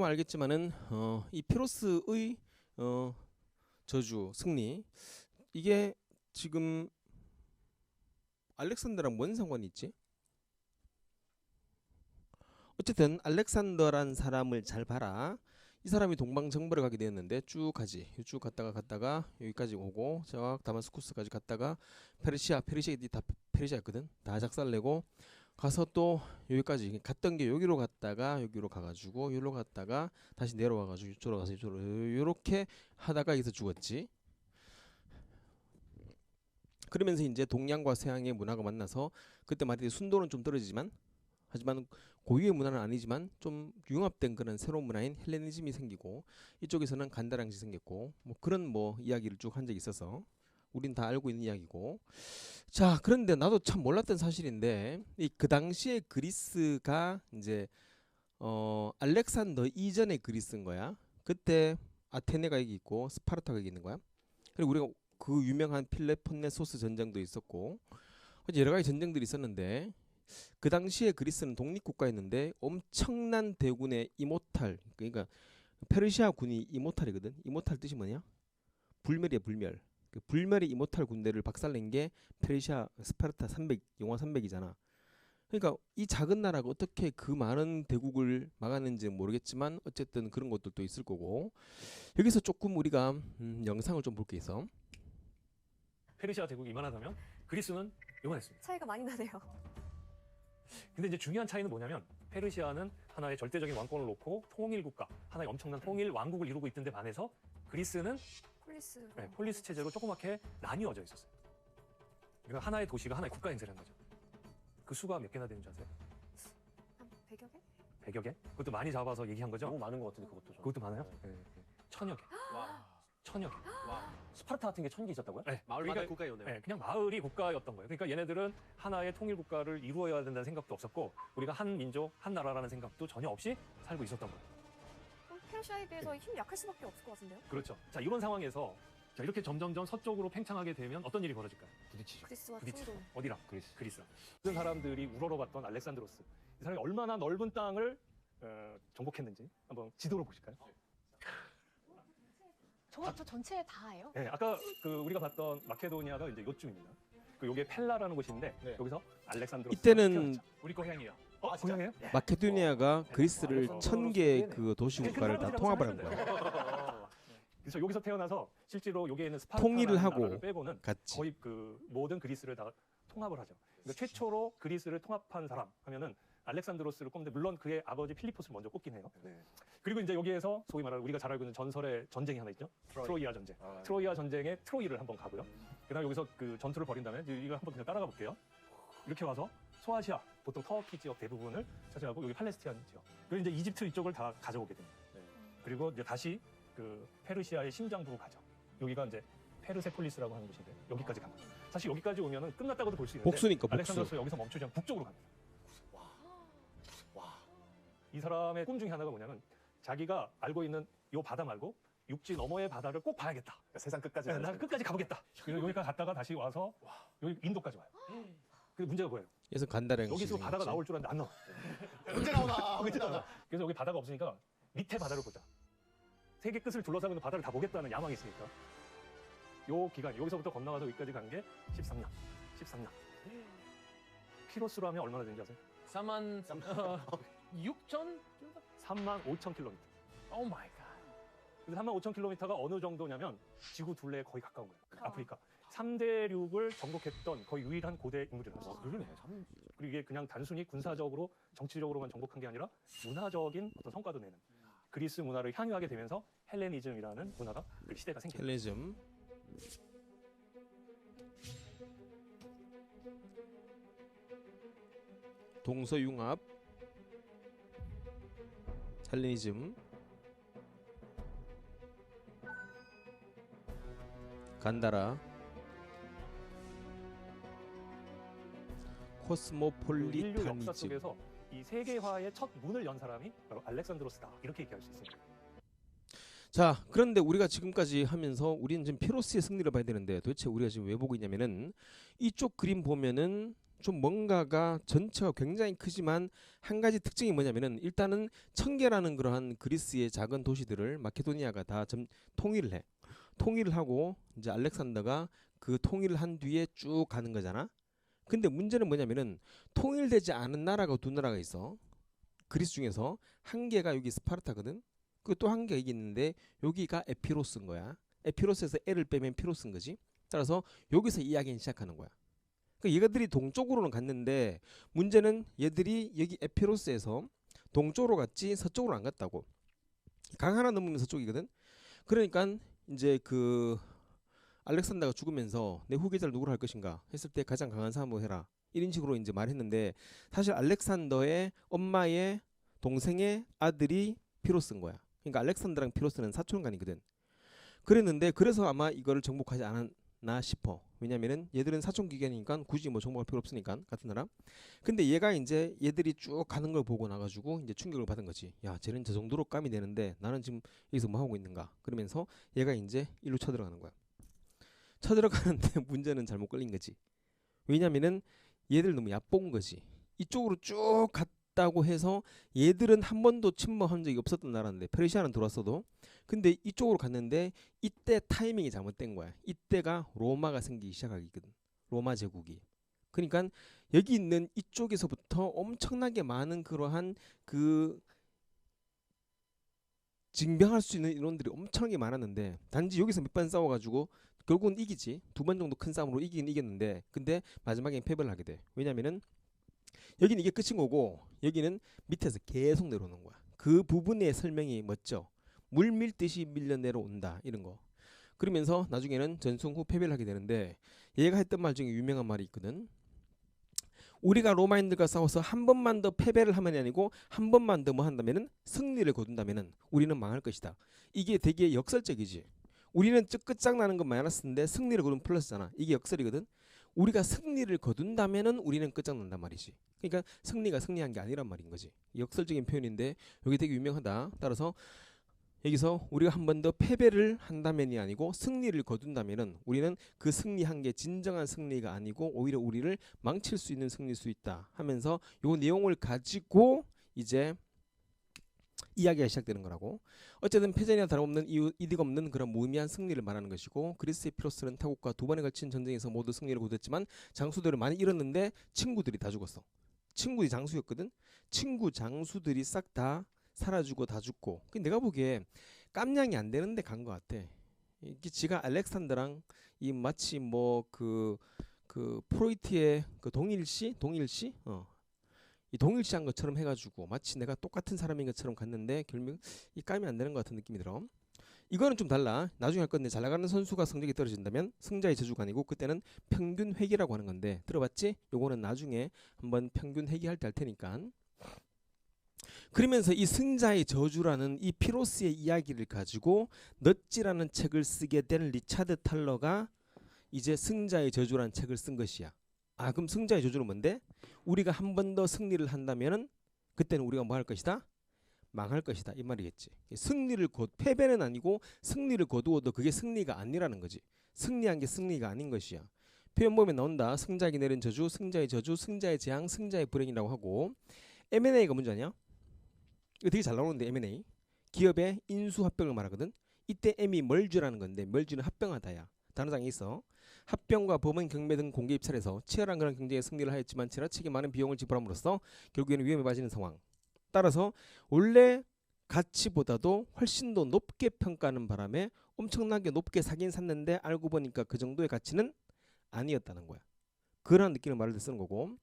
보면 알겠지만은 이 피로스의 저주 승리, 이게 지금 알렉산더랑 뭔 상관이 있지? 어쨌든 알렉산더란 사람을 잘 봐라. 이 사람이 동방정벌을 가게 되었는데 쭉 갔다가 여기까지 오고 저 다마스쿠스까지 갔다가 페르시아 다 페르시아였거든. 다 작살내고 가서 또 여기까지 갔던 게 여기로 갔다가 여기로 가가지고 여기로 갔다가 다시 내려와가지고 이쪽으로 가서 이쪽으로 요렇게 하다가 여기서 죽었지. 그러면서 이제 동양과 서양의 문화가 만나서 그때 말이 순도는 좀 떨어지지만 하지만 고유의 문화는 아니지만 좀 융합된 그런 새로운 문화인 헬레니즘이 생기고 이쪽에서는 간다랑시 생겼고 뭐 그런 뭐 이야기를 쭉 한 적이 있어서 우린 다 알고 있는 이야기고. 자, 그런데 나도 참 몰랐던 사실인데 그 당시에 그리스가 이제 알렉산더 이전의 그리스인 거야. 그때 아테네가 여기 있고 스파르타가 여기 있는 거야. 그리고 우리가 그 유명한 필레폰네소스 전쟁도 있었고 여러 가지 전쟁들이 있었는데 그 당시에 그리스는 독립국가였는데 엄청난 대군의 이모탈, 그러니까 페르시아 군이 이모탈이거든. 이모탈 뜻이 뭐냐? 불멸이야, 불멸. 그 불멸의 이모탈 군대를 박살낸 게 페르시아 스파르타 300, 영화 300이잖아. 그러니까 이 작은 나라가 어떻게 그 많은 대국을 막았는지 모르겠지만 어쨌든 그런 것들도 있을 거고. 여기서 조금 우리가 영상을 좀 볼 게 있어. 페르시아 대국이 이만하다면 그리스는 요만했습니다. 차이가 많이 나네요. 근데 이제 중요한 차이는 뭐냐면 페르시아는 하나의 절대적인 왕권을 놓고 통일국가, 하나의 엄청난 통일 왕국을 이루고 있던 데 반해서 그리스는 폴리스 체제로 조그맣게 나뉘어져 있었어요. 그러니까 하나의 도시가 하나의 국가 행세를 한 거죠. 그 수가 몇 개나 되는지 아세요? 한 100여 개? 100여 개? 그것도 많이 잡아서 얘기한 거죠? 너무 많은 것 같은데 그것도 좀. 그것도 많아요? 네. 네. 1000여 개. 와. 1000여 개. 와. 스파르타 같은 게 1000개 있었다고요? 네. 마을 국가였네요. 네, 그냥 마을이 국가였던 거예요. 그러니까 얘네들은 하나의 통일 국가를 이루어야 된다는 생각도 없었고 우리가 한 민족, 한 나라라는 생각도 전혀 없이 살고 있었던 거예요. 그럼 페르시아에 비해서 힘이 약할 수밖에 없을 것 같은데요? 그렇죠. 자, 이런 상황에서 자, 이렇게 점점점 서쪽으로 팽창하게 되면 어떤 일이 벌어질까요? 부딪히죠. 그리스와 부딪히죠. 충돌. 어디랑? 그리스. 모든 사람들이 우러러봤던 알렉산드로스. 이 사람이 얼마나 넓은 땅을 정복했는지 한번 지도로 보실까요? 저 전체 다예요? 네, 아까 우리가 봤던 마케도니아가 이제 요쯤입니다. 요게 펠라라는 곳인데 네. 여기서 알렉산드로스. 이때는 우리 고향이에요. 진짜? 고향이에요? 마케도니아가 그리스를 아, 1000개 그 도시 국가를 다 통합을 한 거야. 그래서 여기서 태어나서 실제로 여기에 있는 통일을 스파르타라는 하고 나라를 빼고는 같이. 거의 모든 그리스를 다 통합을 하죠. 그러니까 최초로 그리스를 통합한 사람 하면은 알렉산드로스를 꼽는데 물론 그의 아버지 필리포스를 먼저 꼽긴 해요. 네. 그리고 이제 여기에서 소위 말하는 우리가 잘 알고 있는 전설의 전쟁이 하나 있죠. 트로이아 전쟁. 아, 트로이아 전쟁에 트로이를 한번 가고요. 그다음에 여기서 그 전투를 벌인 다음에 이걸 한번 그냥 따라가 볼게요. 이렇게 와서 소아시아, 보통 터키 지역 대부분을 차지하고 여기 팔레스티나 지역. 그리고 이제 이집트 이쪽을 다 가져오게 됩니다. 네. 그리고 이제 다시 그 페르시아의 심장부로 가죠. 여기가 이제 페르세폴리스라고 하는 곳인데 여기까지 갑니다. 사실 여기까지 오면은 끝났다고도 볼 수 있는데 복수니까 복수. 알렉산드로스 여기서 멈추지 않고 북쪽으로 갑니다. 와. 이 사람의 꿈 중에 하나가 뭐냐면 자기가 알고 있는 요 바다 말고 육지 너머의 바다를 꼭 봐야겠다. 그러니까 세상 끝까지. 네, 난 끝까지 가보겠다. 그래서 여기까지 갔다가 다시 와서 여기 인도까지 와요. 근데 문제가 뭐예요? 그래서 간다랑시. 여기서 바다가 나올 줄 알았는데 안 나와. 언제 나오나? 언제 나오나? 그래서 여기 바다가 없으니까 밑에 바다를 보자. 세계 끝을 둘러싸고 있는 바다를 다 보겠다는 야망이 있으니까. 요 기간, 여기서부터 건너가서 여기까지 간 게 13년. 13년. 키로수로 하면 얼마나 되는지 아세요? 4만 6천? 35,000km. 오 마이 갓. 그래서 35,000km가 어느 정도냐면 지구 둘레에 거의 가까운 거예요. 아프리카. 3대륙을 정복했던 거의 유일한 고대 인물이었어요. 그러네. 그리고 이게 그냥 단순히 군사적으로 정치적으로만 정복한 게 아니라 문화적인 어떤 성과도 내는 그리스 문화를 향유하게 되면서 헬레니즘이라는 문화가 그 시대가 생깁니다. 헬레니즘. 동서융합. 헬레니즘. 간다라. 인류 역사 코스모폴리타니즘. 속에서 이 세계화의 첫 문을 연 사람이 바로 알렉산드로스다. 이렇게 얘기할 수 있습니다. 자, 그런데 우리가 지금까지 하면서 우리는 지금 피로스의 승리를 봐야 되는데 도대체 우리가 지금 왜 보고 있냐면은 이쪽 그림 보면은 좀 뭔가가 전체가 굉장히 크지만 한 가지 특징이 뭐냐면은 일단은 1000개라는 그러한 그리스의 작은 도시들을 마케도니아가 다 통일을 해. 통일을 하고 이제 알렉산더가 그 통일을 한 뒤에 쭉 가는 거잖아. 근데 문제는 뭐냐면은 통일되지 않은 나라가 두 나라가 있어. 그리스 중에서 한 개가 여기 스파르타거든. 그 또 한 개가 여기 있는데 여기가 에피로스인 거야. 에피로스에서 L을 빼면 피로스인 거지. 따라서 여기서 이야기는 시작하는 거야. 그러니까 얘들이 동쪽으로는 갔는데 문제는 얘들이 여기 에피로스에서 동쪽으로 갔지 서쪽으로 안 갔다고. 강 하나 넘으면 서쪽이거든. 그러니까 이제 그 알렉산더가 죽으면서 내 후계자를 누구로 할 것인가 했을 때 가장 강한 사람으로 해라. 이런 식으로 이제 말했는데 사실 알렉산더의 엄마의 동생의 아들이 피로스인 거야. 그러니까 알렉산더랑 피로스는 사촌간이거든. 그랬는데 그래서 아마 이거를 정복하지 않았나 싶어. 왜냐면은 얘들은 사촌 기견이니까 굳이 뭐 정복할 필요 없으니까 같은 나라. 근데 얘가 이제 얘들이 쭉 가는 걸 보고 나가지고 이제 충격을 받은 거지. 야, 쟤는 저 정도로 감이 되는데 나는 지금 여기서 뭐 하고 있는가? 그러면서 얘가 이제 일로 쳐들어가는 거야. 쳐들어가는데 문제는 잘못 걸린 거지. 왜냐면은 얘들 너무 얕본 거지. 이쪽으로 쭉 갔다고 해서 얘들은 한 번도 침범한 적이 없었던 나라인데 페르시아는 들어왔어도 근데 이쪽으로 갔는데 이때 타이밍이 잘못된 거야. 이때가 로마가 생기기 시작하거든. 로마 제국이. 그러니까 여기 있는 이쪽에서부터 엄청나게 많은 그러한 그 징병할 수 있는 인원들이 엄청나게 많았는데 단지 여기서 몇 번 싸워가지고 결국은 이기지. 2번 정도 큰 싸움으로 이기긴 이겼는데 근데 마지막엔 패배를 하게 돼. 왜냐면은 여기는 이게 끝인 거고 여기는 밑에서 계속 내려오는 거야. 그 부분의 설명이 멋져. 물 밀듯이 밀려 내려온다 이런 거. 그러면서 나중에는 전승 후 패배를 하게 되는데 얘가 했던 말 중에 유명한 말이 있거든. 우리가 로마인들과 싸워서 한 번만 더 패배를 하면이 아니고 한 번만 더 뭐 한다면은 승리를 거둔다면은 우리는 망할 것이다. 이게 되게 역설적이지. 우리는 끝장나는 건 마이너스인데 승리를 거두면 플러스잖아. 이게 역설이거든. 우리가 승리를 거둔다면은 우리는 끝장난단 말이지. 그러니까 승리가 승리한 게 아니란 말인 거지. 역설적인 표현인데 여기 되게 유명하다. 따라서 여기서 우리가 한 번 더 패배를 한다면이 아니고 승리를 거둔다면은 우리는 그 승리한 게 진정한 승리가 아니고 오히려 우리를 망칠 수 있는 승리일 수 있다 하면서 요 내용을 가지고 이제 이야기가 시작되는 거라고. 어쨌든 패전이나 다름없는 이득 없는 그런 무의미한 승리를 말하는 것이고 그리스의 피로스는 타국과 2번에 걸친 전쟁에서 모두 승리를 거뒀지만 장수들을 많이 잃었는데 친구들이 다 죽었어. 친구들이 장수였거든. 친구 장수들이 싹 다 사라지고 다 죽고. 내가 보기에 깜냥이 안 되는데 간 것 같아. 이게 지가 알렉산더랑 이 마치 뭐 그 프로이트의 그 동일시 이 동일시한 것처럼 해가지고 마치 내가 똑같은 사람인 것처럼 갔는데 결국 이 까면 안 되는 것 같은 느낌이 들어. 이거는 좀 달라. 나중에 할 건데 잘 나가는 선수가 성적이 떨어진다면 승자의 저주가 아니고 그때는 평균 회귀라고 하는 건데 들어봤지? 요거는 나중에 한번 평균 회귀할 때 할 테니까. 그러면서 이 승자의 저주라는 이 피로스의 이야기를 가지고 넛지라는 책을 쓰게 된 리차드 탈러가 이제 승자의 저주라는 책을 쓴 것이야. 아, 그럼 승자의 저주는 뭔데? 우리가 한 번 더 승리를 한다면은 그때는 우리가 뭐 할 것이다? 망할 것이다 이 말이겠지. 패배는 아니고 승리를 거두어도 그게 승리가 아니라는 거지. 승리한 게 승리가 아닌 것이야. 표현 보면 나온다. 승자에게 내린 저주, 승자의 저주, 승자의 재앙, 승자의 불행이라고 하고. M&A가 뭔지 아냐? 이거 되게 잘 나오는데 M&A. 기업의 인수 합병을 말하거든. 이때 M이 멀즈라는 건데 멀즈는 합병하다야. 단어장에 있어. 합병과 법원 경매 등 공개 입찰에서 치열한 그런 경쟁에 승리를 하였지만 지나치게 많은 비용을 지불함으로써 결국에는 위험에 빠지는 상황. 따라서 원래 가치보다도 훨씬 더 높게 평가하는 바람에 엄청나게 높게 사긴 샀는데 알고 보니까 그 정도의 가치는 아니었다는 거야. 그런 느낌을 말을 쓰는 거고.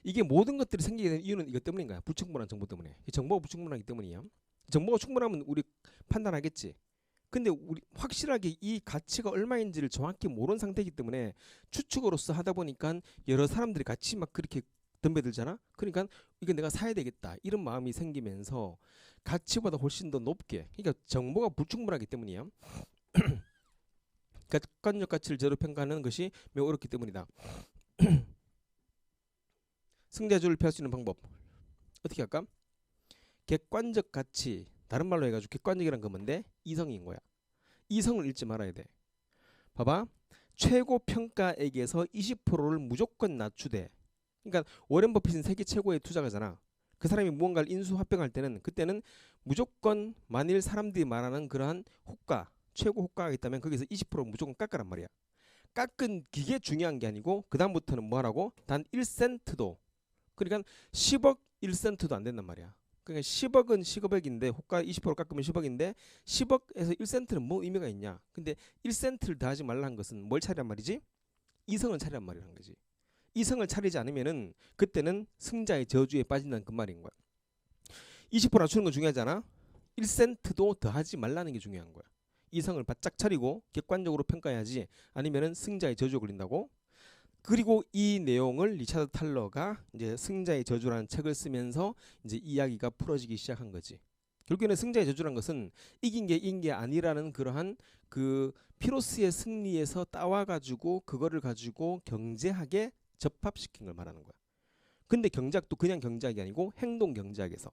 이게 모든 것들이 생기게 된 이유는 이것 때문인 거야. 불충분한 정보 때문에. 정보가 불충분하기 때문이야. 정보가 충분하면 우리 판단하겠지. 근데 우리 확실하게 이 가치가 얼마인지를 정확히 모르는 상태이기 때문에 추측으로서 하다 보니까 여러 사람들이 같이 막 그렇게 덤벼들잖아. 그러니까 이거 내가 사야 되겠다 이런 마음이 생기면서 가치보다 훨씬 더 높게, 그러니까 정보가 불충분하기 때문이야. 객관적 가치를 제로 평가하는 것이 매우 어렵기 때문이다. 승자주를 피할 수 있는 방법 어떻게 할까? 객관적 가치, 다른 말로 해가지고 객관적이란 건 뭔데? 이성인 거야. 이성을 잃지 말아야 돼. 봐봐. 최고 평가액에서 20%를 무조건 낮추되 그러니까 워렌 버핏은 세계 최고의 투자가잖아. 그 사람이 무언가를 인수합병할 때는 그때는 무조건 만일 사람들이 말하는 그러한 호가, 최고 호가가 있다면 거기서 20% 무조건 깎으란 말이야. 깎은 기계 중요한 게 아니고 그 다음부터는 뭐하라고? 단 1센트도 그러니까 10억 1센트도 안 된단 말이야. 그러니까 10억은 10억인데 호가 20% 깎으면 10억인데 10억에서 1센트는 뭐 의미가 있냐? 근데 1센트를 더하지 말라는 것은 뭘 차리란 말이지? 이성을 차리란 말이라는 거지. 이성을 차리지 않으면은 그때는 승자의 저주에 빠진다는 그 말인 거야. 20% 낮추는 건 중요하잖아. 1센트도 더하지 말라는 게 중요한 거야. 이성을 바짝 차리고 객관적으로 평가해야지 아니면은 승자의 저주에 걸린다고. 그리고 이 내용을 리차드 탈러가 이제 승자의 저주라는 책을 쓰면서 이제 이야기가 풀어지기 시작한 거지. 결국에는 승자의 저주라는 것은 이긴 게 아니라는 그러한 그 피로스의 승리에서 따와가지고 그거를 가지고 경제학에 접합시킨 걸 말하는 거야. 근데 경제학도 그냥 경제학이 아니고 행동 경제학에서.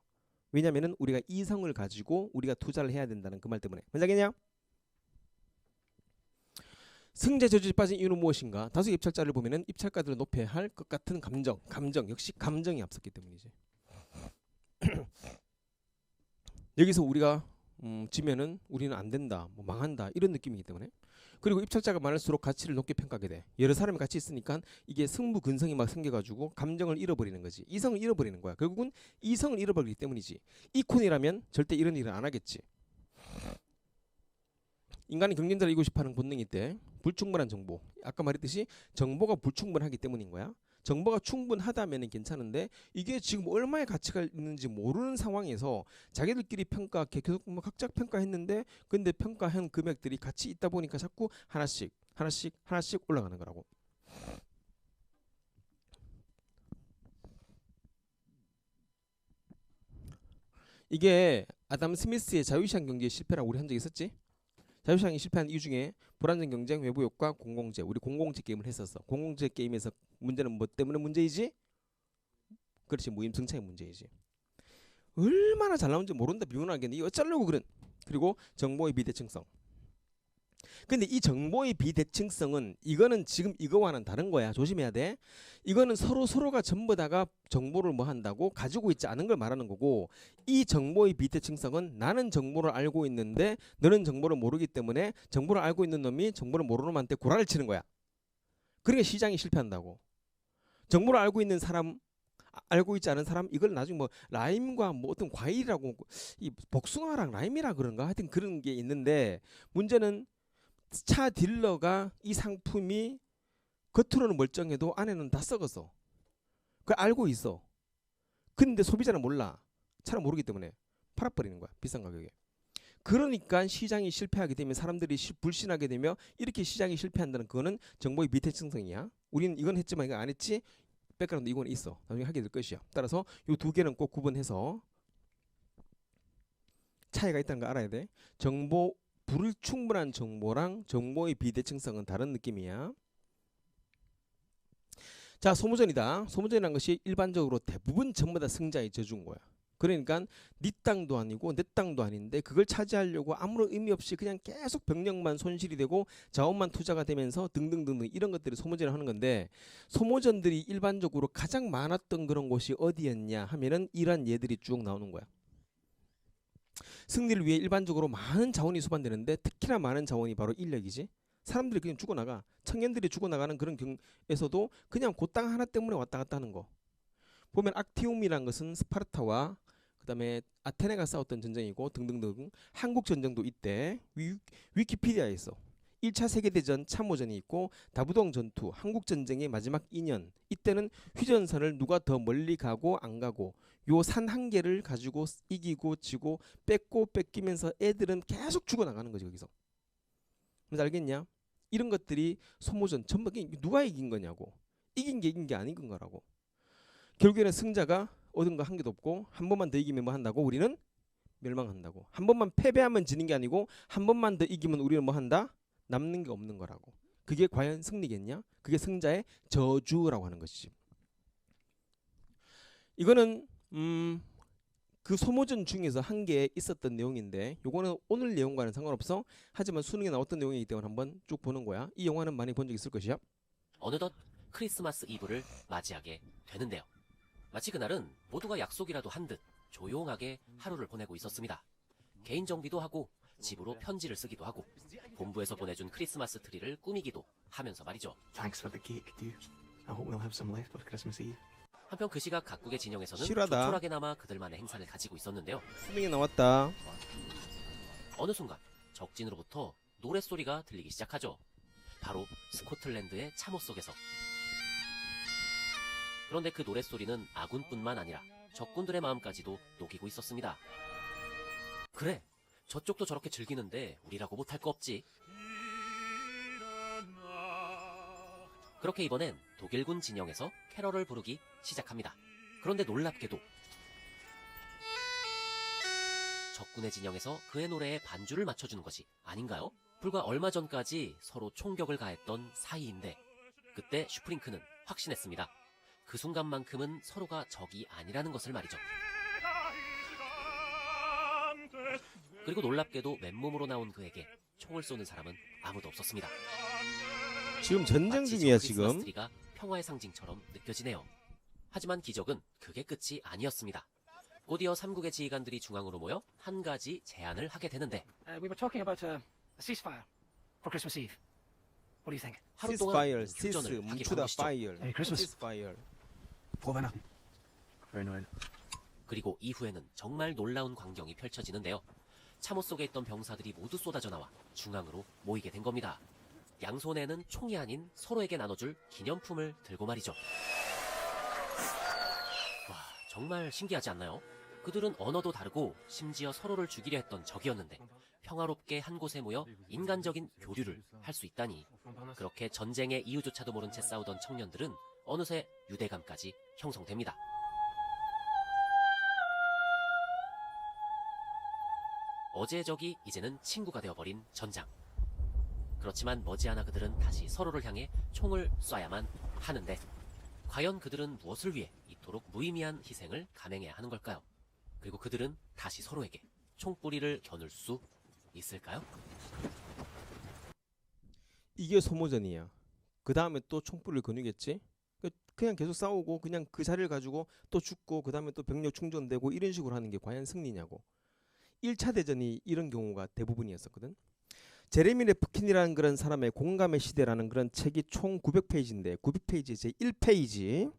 왜냐면은 우리가 이성을 가지고 우리가 투자를 해야 된다는 그 말 때문에. 뭔지 알겠냐? 승자 저주에 빠진 이유는 무엇인가? 다수 입찰자를 보면은 입찰가들을 높여야 할 것 같은 감정 역시 감정이 앞섰기 때문이지. 여기서 우리가 지면은 우리는 안 된다, 뭐 망한다 이런 느낌이기 때문에. 그리고 입찰자가 많을수록 가치를 높게 평가하게 돼. 여러 사람이 같이 있으니까 이게 승부근성이 막 생겨가지고 감정을 잃어버리는 거지. 이성을 잃어버리는 거야. 결국은 이성을 잃어버리기 때문이지. 이콘이라면 절대 이런 일을 안 하겠지. 인간이 경쟁자를 이기고 싶어하는 본능이 있대. 불충분한 정보. 아까 말했듯이 정보가 불충분하기 때문인 거야. 정보가 충분하다면 괜찮은데 이게 지금 얼마의 가치가 있는지 모르는 상황에서 자기들끼리 평가 계속 뭐 각자 평가했는데 근데 평가한 금액들이 같이 있다 보니까 자꾸 하나씩 올라가는 거라고. 이게 아담 스미스의 자유시장 경제의 실패라고 우리 한 적 있었지? 자유시장이 실패한 이유 중에 불안정 경쟁, 외부 효과, 공공재. 우리 공공재 게임을 했었어. 공공재 게임에서 문제는 뭐 때문에 문제이지? 그렇지, 무임승차의 문제이지. 얼마나 잘 나온지 모른다 비문하겠네. 이거 어쩌려고 그런. 그리고 정보의 비대칭성. 근데 이 정보의 비대칭성은 이거는 지금 이거와는 다른 거야. 조심해야 돼. 이거는 서로가 전부 다가 정보를 뭐 한다고 가지고 있지 않은 걸 말하는 거고, 이 정보의 비대칭성은 나는 정보를 알고 있는데 너는 정보를 모르기 때문에 정보를 알고 있는 놈이 정보를 모르는 놈한테 구라를 치는 거야. 그러니까 시장이 실패한다고. 정보를 알고 있는 사람, 알고 있지 않은 사람, 이걸 나중에 뭐 라임과 뭐 어떤 과일이라고, 이 복숭아랑 라임이라 그런가 하여튼 그런 게 있는데, 문제는 차 딜러가 이 상품이 겉으로는 멀쩡해도 안에는 다 썩었어. 그걸 알고 있어. 근데 소비자는 몰라. 차를 모르기 때문에 팔아버리는 거야. 비싼 가격에. 그러니까 시장이 실패하게 되면 사람들이 불신하게 되며 이렇게 시장이 실패한다는 그거는 정보의 비대칭성이야. 우리는 이건 했지만 이건 안 했지. 백그라운드 이건 있어. 나중에 하게 될 것이야. 따라서 이 두 개는 꼭 구분해서 차이가 있다는 거 알아야 돼. 불충분한 정보랑 정보의 비대칭성은 다른 느낌이야. 자, 소모전이다. 소모전이라는 것이 일반적으로 대부분 전부 다 승자의 저주인 거야. 그러니까 네 땅도 아니고 내 땅도 아닌데 그걸 차지하려고 아무런 의미 없이 그냥 계속 병력만 손실이 되고 자원만 투자가 되면서 등등등등 이런 것들이 소모전을 하는 건데, 소모전들이 일반적으로 가장 많았던 그런 곳이 어디였냐 하면은 이런 예들이 쭉 나오는 거야. 승리를 위해 일반적으로 많은 자원이 소반되는데 특히나 많은 자원이 바로 인력이지. 사람들이 그냥 죽어나가. 청년들이 죽어나가는 그런 경에서도 그냥 그 땅 하나 때문에 왔다 갔다 하는 거. 보면 악티움이라는 것은 스파르타와 그 다음에 아테네가 싸웠던 전쟁이고 등등등. 한국 전쟁도 이때 위키피디아에 있어. 1차 세계대전 참모전이 있고 다부동 전투, 한국 전쟁의 마지막 2년. 이때는 휴전선을 누가 더 멀리 가고 안 가고 요 산 한 개를 가지고 이기고 지고 뺏고 뺏기면서 애들은 계속 죽어나가는 거지 거기서. 뭔지 알겠냐? 이런 것들이 소모전 전부 누가 이긴 거냐고. 이긴 게 아닌 거라고. 결국에는 승자가 얻은 거 한 개도 없고 한 번만 더 이기면 뭐 한다고? 우리는 멸망한다고. 한 번만 패배하면 지는 게 아니고 한 번만 더 이기면 우리는 뭐 한다? 남는 게 없는 거라고. 그게 과연 승리겠냐? 그게 승자의 저주라고 하는 것이지. 이거는 그 소모전 중에서 한 개 있었던 내용인데 요거는 오늘 내용과는 상관없어. 하지만 수능에 나왔던 내용이기 때문에 한번 쭉 보는 거야. 이 영화는 많이 본 적 있을 것이야. 어느덧 크리스마스 이브를 맞이하게 되는데요. 마치 그날은 모두가 약속이라도 한 듯 조용하게 하루를 보내고 있었습니다. 개인 정비도 하고 집으로 편지를 쓰기도 하고 본부에서 보내준 크리스마스 트리를 꾸미기도 하면서 말이죠. Thanks for the cake, dude. I hope we'll have some left for Christmas Eve. 한편 그 시각 각국의 진영에서는 실화다. 조촐하게나마 그들만의 행사를 가지고 있었는데요. 수능이 나왔다. 어느 순간 적진으로부터 노랫소리가 들리기 시작하죠. 바로 스코틀랜드의 참호 속에서. 그런데 그 노랫소리는 아군뿐만 아니라 적군들의 마음까지도 녹이고 있었습니다. 그래, 저쪽도 저렇게 즐기는데 우리라고 못할 거 없지. 그렇게 이번엔 독일군 진영에서 캐럴을 부르기 시작합니다. 그런데 놀랍게도 적군의 진영에서 그의 노래에 반주를 맞춰주는 것이 아닌가요? 불과 얼마 전까지 서로 총격을 가했던 사이인데 그때 슈프링크는 확신했습니다. 그 순간만큼은 서로가 적이 아니라는 것을 말이죠. 그리고 놀랍게도 맨몸으로 나온 그에게 총을 쏘는 사람은 아무도 없었습니다. 지금 전쟁 마치 중이야 저 크리스마스 지금. 트리가 평화의 상징처럼 느껴지네요. 하지만 기적은 그게 끝이 아니었습니다. 곧이어 3국의 지휘관들이 중앙으로 모여 한 가지 제안을 하게 되는데 We were talking about a ceasefire for Christmas Eve. What do you think? 하루 시스파이어, 동안 시스 휴전을 하기로 한 뭉추다 것이죠. 파이어. Merry Christmas. 시스파이어. Very annoying. 그리고 이후에는 정말 놀라운 광경이 펼쳐지는데요. 참호 속에 있던 병사들이 모두 쏟아져 나와 중앙으로 모이게 된 겁니다. 양손에는 총이 아닌 서로에게 나눠줄 기념품을 들고 말이죠. 와, 정말 신기하지 않나요? 그들은 언어도 다르고 심지어 서로를 죽이려 했던 적이었는데 평화롭게 한 곳에 모여 인간적인 교류를 할 수 있다니. 그렇게 전쟁의 이유조차도 모른 채 싸우던 청년들은 어느새 유대감까지 형성됩니다. 어제의 적이 이제는 친구가 되어버린 전장. 그렇지만 머지않아 그들은 다시 서로를 향해 총을 쏴야만 하는데 과연 그들은 무엇을 위해 이토록 무의미한 희생을 감행해야 하는 걸까요? 그리고 그들은 다시 서로에게 총뿌리를 겨눌 수 있을까요? 이게 소모전이야. 그 다음에 또 총불을 거누겠지. 그냥 계속 싸우고 그냥 그 자리를 가지고 또 죽고 그 다음에 또 병력 충전되고 이런 식으로 하는 게 과연 승리냐고. 1차 대전이 이런 경우가 대부분이었었거든. 제레미 레프킨이라는 그런 사람의 공감의 시대라는 그런 책이 총 900페이지인데 900페이지 제 1페이지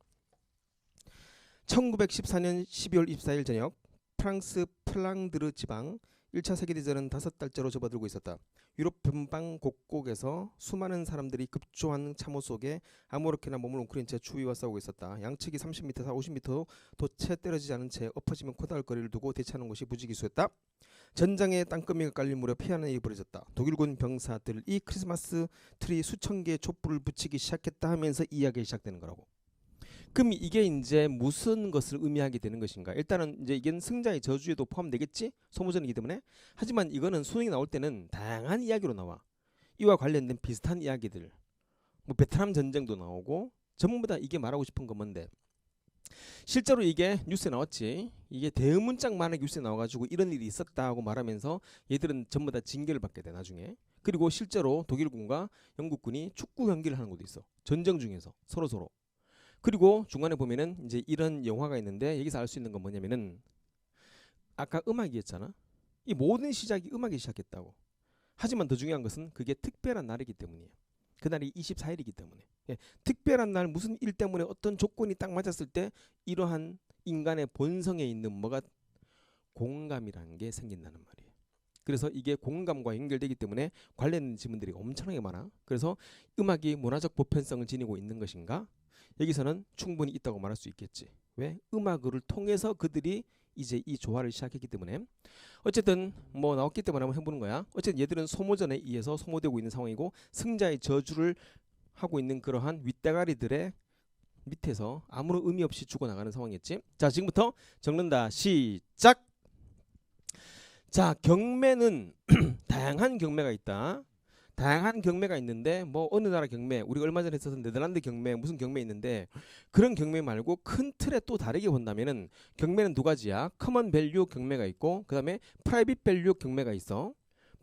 1914년 12월 24일 저녁 프랑스 플랑드르 지방 1차 세계대전은 5달째로 접어들고 있었다. 유럽 변방 곳곳에서 수많은 사람들이 급조한 참호 속에 아무렇게나 몸을 웅크린 채 추위와 싸우고 있었다. 양측이 30m, 50m도 채 떨어지지 않은 채 엎어지면 코다할 거리를 두고 대치하는 것이 부지기수였다. 전장에 땅거미가 깔릴 무렵 피하는 일이 벌어졌다. 독일군 병사들이 크리스마스 트리 수천 개의 촛불을 붙이기 시작했다 하면서 이야기가 시작되는 거라고. 그럼 이게 이제 무슨 것을 의미하게 되는 것인가? 일단은 이제 이게 승자의 저주에도 포함되겠지? 소모전이기 때문에. 하지만 이거는 수능이 나올 때는 다양한 이야기로 나와. 이와 관련된 비슷한 이야기들. 뭐 베트남 전쟁도 나오고 전부 다 이게 말하고 싶은 건 뭔데? 실제로 이게 뉴스에 나왔지. 이게 대문짝만하게 뉴스에 나와가지고 이런 일이 있었다고 말하면서 얘들은 전부 다 징계를 받게 돼 나중에. 그리고 실제로 독일군과 영국군이 축구 경기를 하는 것도 있어. 전쟁 중에서 서로. 그리고 중간에 보면은 이제 이런 영화가 있는데 여기서 알 수 있는 건 뭐냐면은 아까 음악이었잖아. 이 모든 시작이 음악이 시작했다고. 하지만 더 중요한 것은 그게 특별한 날이기 때문이에요. 그날이 24일이기 때문에. 예, 특별한 날 무슨 일 때문에 어떤 조건이 딱 맞았을 때 이러한 인간의 본성에 있는 뭐가 공감이라는 게 생긴다는 말이에요. 그래서 이게 공감과 연결되기 때문에 관련된 지문들이 엄청나게 많아. 그래서 음악이 문화적 보편성을 지니고 있는 것인가? 여기서는 충분히 있다고 말할 수 있겠지. 왜? 음악을 통해서 그들이 이제 이 조화를 시작했기 때문에. 어쨌든 뭐 나왔기 때문에 한번 해보는 거야. 어쨌든 얘들은 소모전에 의해서 소모되고 있는 상황이고 승자의 저주를 하고 있는 그러한 윗대가리들의 밑에서 아무런 의미 없이 죽어나가는 상황이었지. 자, 지금부터 적는다. 시작! 자, 경매는 다양한 경매가 있다. 다양한 경매가 있는데 뭐 어느 나라 경매, 우리가 얼마 전에 했었던 네덜란드 경매, 무슨 경매 있는데 그런 경매 말고 큰 틀에 또 다르게 본다면은 경매는 두 가지야. 커먼 밸류 경매가 있고 그 다음에 프라이빗 밸류 경매가 있어.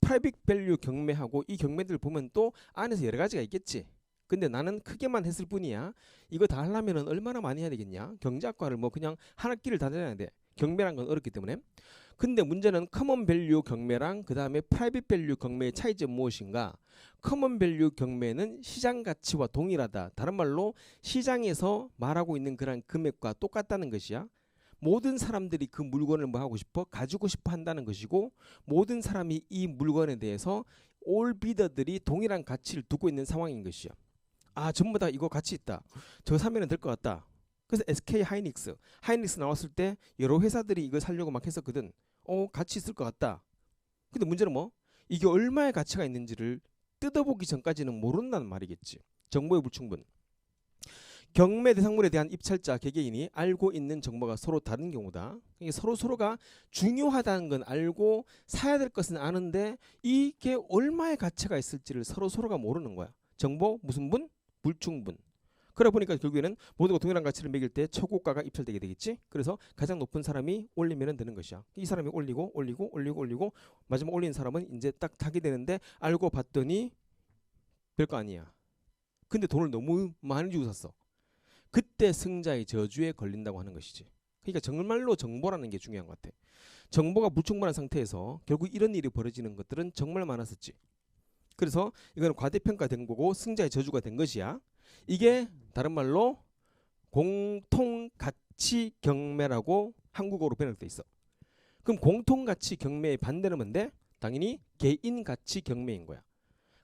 프라이빗 밸류 경매하고 이 경매들 보면 또 안에서 여러 가지가 있겠지. 근데 나는 크게만 했을 뿐이야. 이거 다 하려면은 얼마나 많이 해야 되겠냐? 경제학과를 뭐 그냥 한 학기를 다 다녀야 돼. 경매란 건 어렵기 때문에. 근데 문제는 커먼 밸류 경매랑 그 다음에 프라이빗 밸류 경매의 차이점은 무엇인가? 커먼 밸류 경매는 시장 가치와 동일하다. 다른 말로 시장에서 말하고 있는 그런 금액과 똑같다는 것이야. 모든 사람들이 그 물건을 뭐 하고 싶어? 가지고 싶어 한다는 것이고, 모든 사람이 이 물건에 대해서 올 비더들이 동일한 가치를 두고 있는 상황인 것이야. 아, 전부 다 이거 가치 있다. 저거 사면 될 것 같다. 그래서 SK 하이닉스 나왔을 때 여러 회사들이 이걸 사려고 막 했었거든. 가치 있을 것 같다. 근데 문제는 뭐? 이게 얼마의 가치가 있는지를 뜯어보기 전까지는 모른다는 말이겠지. 정보의 불충분. 경매 대상물에 대한 입찰자 개개인이 알고 있는 정보가 서로 다른 경우다. 이게 서로가 중요하다는 건 알고 사야 될 것은 아는데 이게 얼마의 가치가 있을지를 서로가 모르는 거야. 정보 무슨 분? 불충분. 그러다 보니까 결국에는 모두가 동일한 가치를 매길 때 최고가가 입찰되게 되겠지. 그래서 가장 높은 사람이 올리면 되는 것이야. 이 사람이 올리고 마지막 올린 사람은 이제 딱 타게 되는데 알고 봤더니 별거 아니야. 근데 돈을 너무 많이 주고 샀어. 그때 승자의 저주에 걸린다고 하는 것이지. 그러니까 정말로 정보라는 게 중요한 것 같아. 정보가 불충분한 상태에서 결국 이런 일이 벌어지는 것들은 정말 많았었지. 그래서 이거는 과대평가된 거고 승자의 저주가 된 것이야. 이게 다른 말로 공통가치 경매라고 한국어로 번역돼 있어. 그럼 공통가치 경매의 반대는 뭔데? 당연히 개인가치 경매인 거야.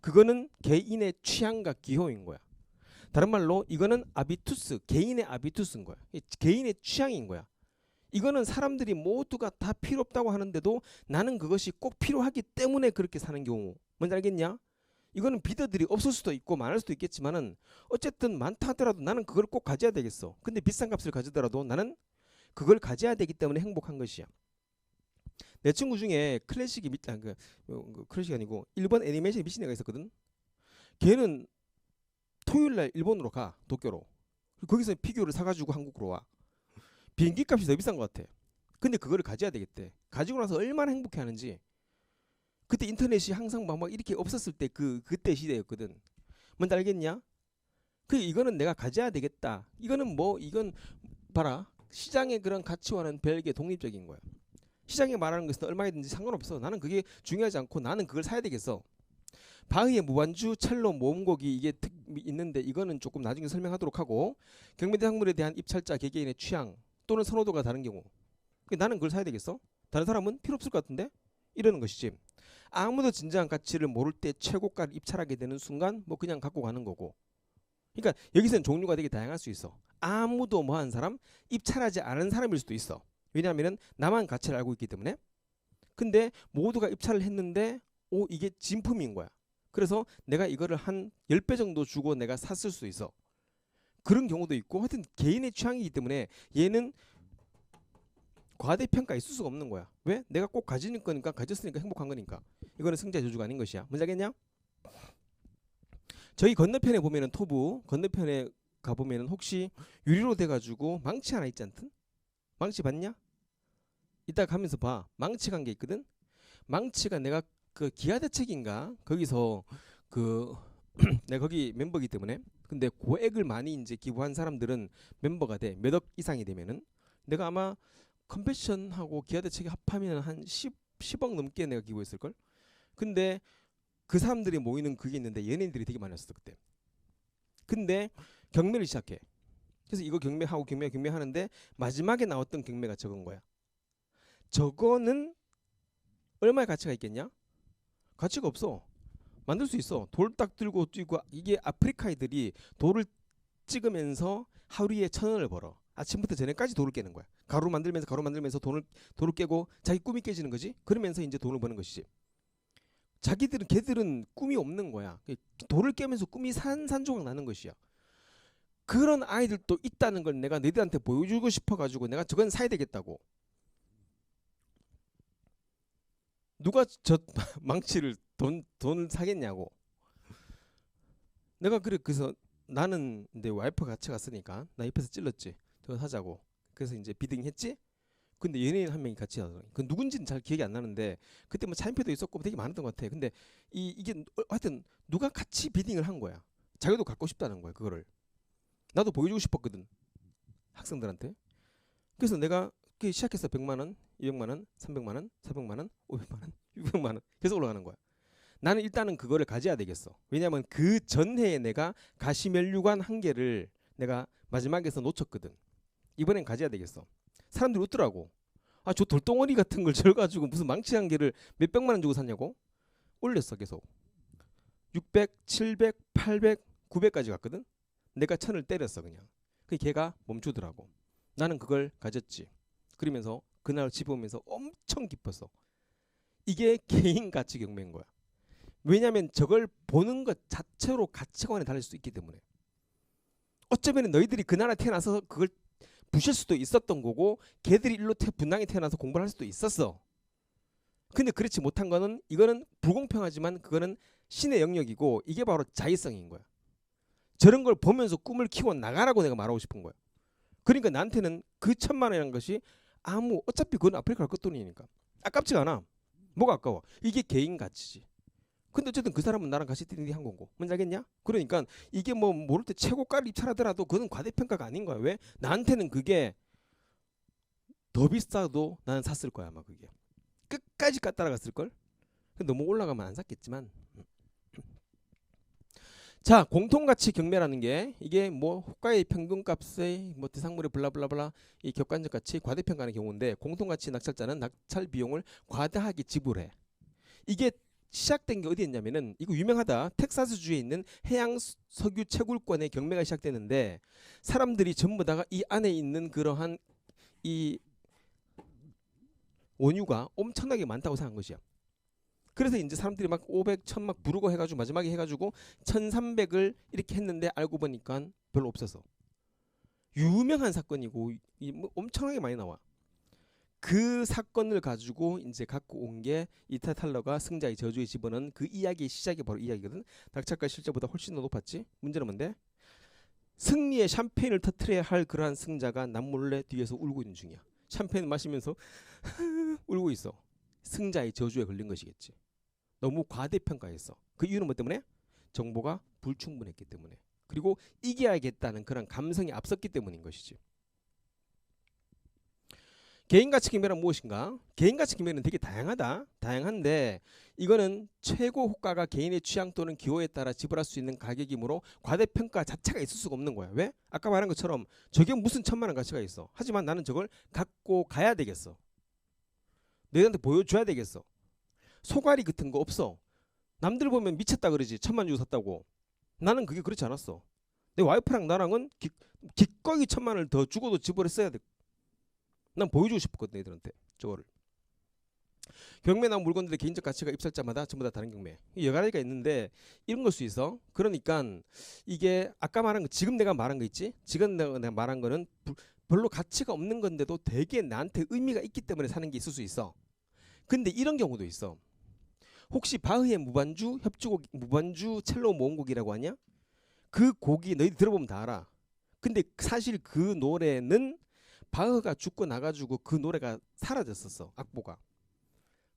그거는 개인의 취향과 기호인 거야. 다른 말로 이거는 아비투스, 개인의 아비투스인 거야. 개인의 취향인 거야. 이거는 사람들이 모두가 다 필요 없다고 하는데도 나는 그것이 꼭 필요하기 때문에 그렇게 사는 경우. 뭔지 알겠냐? 이거는 비더들이 없을 수도 있고 많을 수도 있겠지만은 어쨌든 많다 하더라도 나는 그걸 꼭 가져야 되겠어. 근데 비싼 값을 가져더라도 나는 그걸 가져야 되기 때문에 행복한 것이야. 내 친구 중에 클래식이 클래식이 아니고 일본 애니메이션 미친 애가 있었거든. 걔는 토요일날 일본으로 가, 도쿄로. 거기서 피규어를 사가지고 한국으로 와. 비행기 값이 더 비싼 것 같아. 근데 그거를 가져야 되겠대. 가지고 나서 얼마나 행복해하는지. 그때 인터넷이 항상 막 이렇게 없었을 때 그때 시대였거든. 뭔지 알겠냐? 이거는 내가 가져야 되겠다. 이건 봐라. 시장의 그런 가치와는 별개 독립적인 거야. 시장이 말하는 것은 얼마이든지 상관없어. 나는 그게 중요하지 않고 나는 그걸 사야 되겠어. 바흐의 무반주 첼로 모음곡이 이게 있는데 이거는 조금 나중에 설명하도록 하고, 경매 대상물에 대한 입찰자 개개인의 취향 또는 선호도가 다른 경우 나는 그걸 사야 되겠어? 다른 사람은 필요 없을 것 같은데? 이러는 것이지. 아무도 진정한 가치를 모를 때 최고가를 입찰하게 되는 순간 뭐 그냥 갖고 가는 거고. 그러니까 여기서는 종류가 되게 다양할 수 있어. 아무도 뭐 한 사람, 입찰하지 않은 사람일 수도 있어. 왜냐하면 나만 가치를 알고 있기 때문에. 근데 모두가 입찰을 했는데 이게 진품인 거야. 그래서 내가 이거를 한 10배 정도 주고 내가 샀을 수 있어. 그런 경우도 있고, 하여튼 개인의 취향이기 때문에 얘는 과대평가 있을 수가 없는 거야. 왜? 내가 꼭 가지는 거니까, 가졌으니까 행복한 거니까. 이거는 승자의 저주가 아닌 것이야. 뭔지 알겠냐? 저희 건너편에 보면은 토부 건너편에 가보면은 혹시 유리로 돼가지고 망치 하나 있지 않든? 망치 봤냐? 이따 가면서 봐. 망치 간 게 있거든? 망치가 내가 그 기아대책인가? 거기서 내가 거기 멤버이기 때문에. 근데 고액을 많이 이제 기부한 사람들은 멤버가 돼. 몇 억 이상이 되면은. 내가 아마 컴패션하고 기아대책이 합하면 한 10억 넘게 내가 기부했을걸? 근데 그 사람들이 모이는 그게 있는데 연예인들이 되게 많았어 그때. 근데 경매를 시작해. 그래서 이거 경매하고 경매하는데 마지막에 나왔던 경매가 저건 거야. 저거는 얼마의 가치가 있겠냐? 가치가 없어. 만들 수 있어. 돌 딱 들고 뛰고. 이게 아프리카 애들이 돌을 찍으면서 하루에 1,000원을 벌어. 아침부터 저녁까지 돌을 깨는 거야. 가루 만들면서 돌을 깨고 자기 꿈이 깨지는 거지. 그러면서 이제 돈을 버는 것이지. 걔들은 꿈이 없는 거야. 돌을 깨면서 꿈이 산산조각 나는 것이야. 그런 아이들도 있다는 걸 내가 너희들한테 보여주고 싶어가지고 내가 저건 사야 되겠다고. 누가 저 망치를 돈을 사겠냐고. 내가 그래서 나는 내 와이프 같이 갔으니까 나 옆에서 찔렀지. 저거 사자고. 그래서 이제 비딩했지. 근데 연예인 한 명이 같이 하더라고. 그 누군지는 잘 기억이 안 나는데 그때 뭐 차인표도 있었고 되게 많았던 것 같아. 근데 이게 하여튼 누가 같이 비딩을 한 거야. 자기도 갖고 싶다는 거야. 그거를 나도 보여주고 싶었거든 학생들한테. 그래서 내가 시작해서 100만 원, 200만 원, 300만 원, 400만 원, 500만 원, 600만 원 계속 올라가는 거야. 나는 일단은 그거를 가져야 되겠어. 왜냐하면 그 전해에 내가 가시면류관 한 개를 내가 마지막에서 놓쳤거든. 이번엔 가져야 되겠어. 사람들이 웃더라고. 아, 저 돌덩어리 같은 걸 져가지고 무슨 망치 한 개를 몇백만 원 주고 샀냐고. 올렸어 계속. 600, 700, 800, 900까지 갔거든. 내가 1000을 때렸어 그냥. 그 걔가 멈추더라고. 나는 그걸 가졌지. 그러면서 그날 집에 오면서 엄청 기뻤어. 이게 개인 가치 경매인 거야. 왜냐하면 저걸 보는 것 자체로 가치관이 달릴 수 있기 때문에. 어쩌면 너희들이 그 나라에 태어나서 그걸 부실 수도 있었던 거고 걔들이 일로 분당에 태어나서 공부를 할 수도 있었어. 근데 그렇지 못한 거는 이거는 불공평하지만 그거는 신의 영역이고 이게 바로 자의성인 거야. 저런 걸 보면서 꿈을 키워 나가라고 내가 말하고 싶은 거야. 그러니까 나한테는 그 1000만 원이라는 것이 어차피 그건 아프리카 갈 것돈이니까 아깝지가 않아. 뭐가 아까워? 이게 개인 가치지. 근데 어쨌든 그 사람은 나랑 같이 뛰는 한 거고. 뭔지 알겠냐? 그러니까 이게 뭐 모를 때 최고가를 입찰하더라도 그건 과대평가가 아닌 거야. 왜? 나한테는 그게 더 비싸도 나는 샀을 거야 아마 그게. 끝까지 따라갔을 걸. 너무 올라가면 안 샀겠지만. 자, 공통가치 경매라는 게 이게 뭐 호가의 평균값의 뭐 대상물의 블라블라블라 이 격관적 가치 과대평가하는 경우인데 공통가치 낙찰자는 낙찰 비용을 과다하게 지불해. 이게 시작된 게 어디였냐면은 이거 유명하다. 텍사스주에 있는 해양 석유 채굴권의 경매가 시작되는데 사람들이 전부 다가 이 안에 있는 그러한 이 원유가 엄청나게 많다고 생각한 것이야. 그래서 이제 사람들이 막 500, 1000 막 부르고 해가지고 마지막에 해가지고 1300을 이렇게 했는데 알고 보니까 별로 없어서 유명한 사건이고 뭐 엄청나게 많이 나와. 그 사건을 가지고 이제 갖고 온 게 이타 탈러가 승자의 저주에 집어넣은 그 이야기의 시작이 바로 이 이야기거든. 낙찰가 실제보다 훨씬 더 높았지. 문제는 뭔데? 승리의 샴페인을 터트려야 할 그러한 승자가 남몰래 뒤에서 울고 있는 중이야. 샴페인 마시면서 울고 있어. 승자의 저주에 걸린 것이겠지. 너무 과대평가했어. 그 이유는 뭐 때문에? 정보가 불충분했기 때문에. 그리고 이겨야겠다는 그런 감성이 앞섰기 때문인 것이지. 개인가치 경매란 무엇인가? 개인가치 경매는 되게 다양한데 이거는 최고 호가가 개인의 취향 또는 기호에 따라 지불할 수 있는 가격이므로 과대평가 자체가 있을 수가 없는 거야. 왜? 아까 말한 것처럼 저게 무슨 1000만 원 가치가 있어. 하지만 나는 저걸 갖고 가야 되겠어. 너희한테 보여줘야 되겠어. 소갈이 같은 거 없어. 남들 보면 미쳤다 그러지. 1000만 주고 샀다고. 나는 그게 그렇지 않았어. 내 와이프랑 나랑은 기꺼이 1000만 원을 더 주고도 지불했어야 돼. 난 보여주고 싶었거든 애들한테 저거를. 경매 나온 물건들의 개인적 가치가 입찰자마다 전부 다 다른 경매. 여러 가지가 있는데 이런 걸 수 있어. 그러니까 이게 아까 말한 거 지금 내가 말한 거 있지. 지금 내가 말한 거는 별로 가치가 없는 건데도 되게 나한테 의미가 있기 때문에 사는 게 있을 수 있어. 근데 이런 경우도 있어. 혹시 바흐의 무반주 협주곡 무반주 첼로 모음곡이라고 하냐? 그 곡이 너희들 들어보면 다 알아. 근데 사실 그 노래는 바흐가 죽고 나가지고 그 노래가 사라졌었어. 악보가.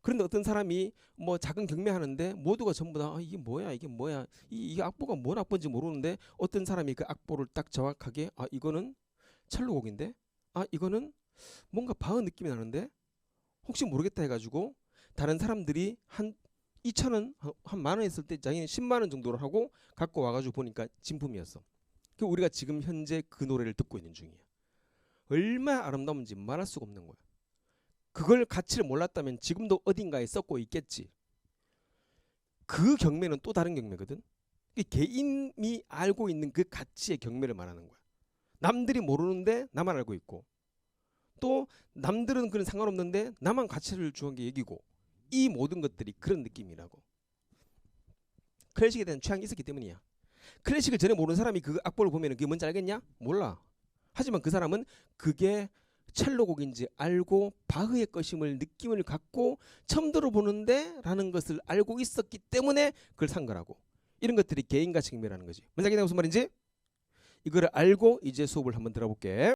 그런데 어떤 사람이 뭐 작은 경매하는데 모두가 전부 다 이게 뭐야 이 악보가 뭔 악보인지 모르는데 어떤 사람이 그 악보를 딱 정확하게 이거는 첼로곡인데 이거는 뭔가 바흐 느낌이 나는데 혹시 모르겠다 해가지고 다른 사람들이 한 2,000원 한 만원 했을 때 자기는 10만 원 정도를 하고 갖고 와가지고 보니까 진품이었어. 그 우리가 지금 현재 그 노래를 듣고 있는 중이야. 얼마나 아름다운지 말할 수가 없는 거야. 그걸 가치를 몰랐다면 지금도 어딘가에 썩고 있겠지. 그 경매는 또 다른 경매거든. 개인이 알고 있는 그 가치의 경매를 말하는 거야. 남들이 모르는데 나만 알고 있고 또 남들은 그런 상관없는데 나만 가치를 주는 게 얘기고 이 모든 것들이 그런 느낌이라고. 클래식에 대한 취향이 있었기 때문이야. 클래식을 전혀 모르는 사람이 그 악보를 보면 그게 뭔지 알겠냐? 몰라. 하지만 그 사람은 그게 첼로곡인지 알고 바흐의 것임을 느낌을 갖고 처음 들어보는데 라는 것을 알고 있었기 때문에 그걸 산 거라고. 이런 것들이 개인가치 경매라는 거지. 뭔지 알겠냐 무슨 말인지? 이거를 알고 이제 수업을 한번 들어볼게.